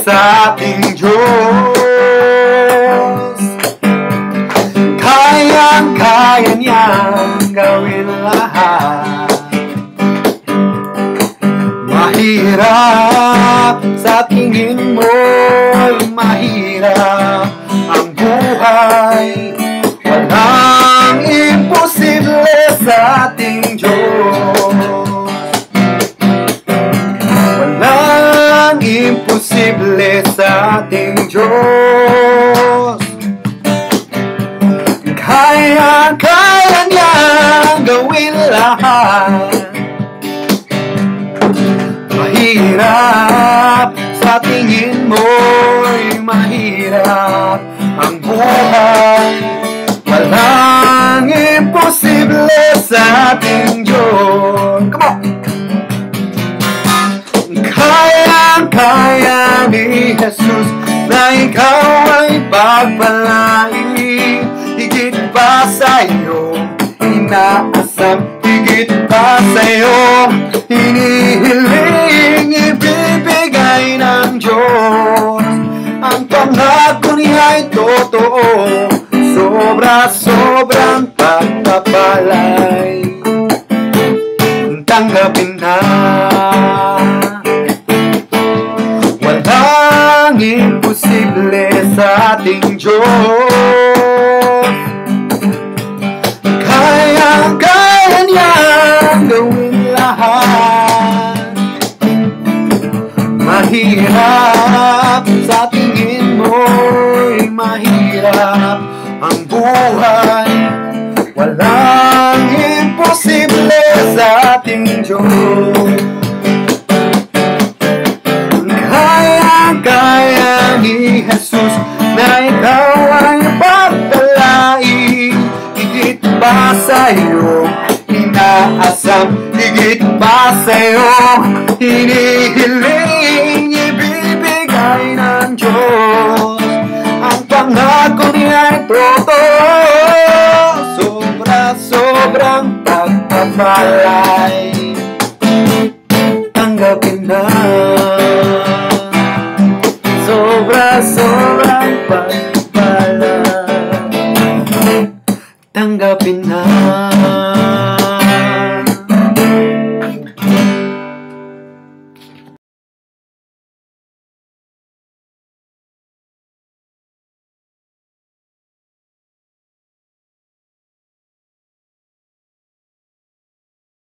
sa ating Diyos. Kayang-kaya niyang gawin lahat. Mahirap sa tingin mo'y mahirap ang buhay. Walang imposible sa ating Diyos. Walang imposible sa ating Diyos. Kaya niyang gawin lahat. Mahirap sa tingin mo'y mahirap ang buhay. Walang imposible sa ating Diyos. Come on! Kaya ni Jesus na ikaw ay pagpalain. Higit pa sa iyong inaasam, higit pa sa iyong hinihiling, ibibigay ng Diyos. Ang pangako niya ay totoo, sobra-sobrang pagpapalay. Tanggapin na. Walang imposible sa ating Diyos. Kaya niyang gawin lahat. Mahirap sa tingin mo'y mahirap ang buhay. Walang imposible sa ating Diyos. Kaya ni Jesus na ikaw ay pagpalain. Higit pa sa iyong inaasam, higit pa sa iyong hinihiling, ibibigay ng Diyos. Ang pangako niya ay totoo, sobra-sobrang pagpapalay. Tanggapin na. Sobra-sobrang pagpapalay. Tanggapin na.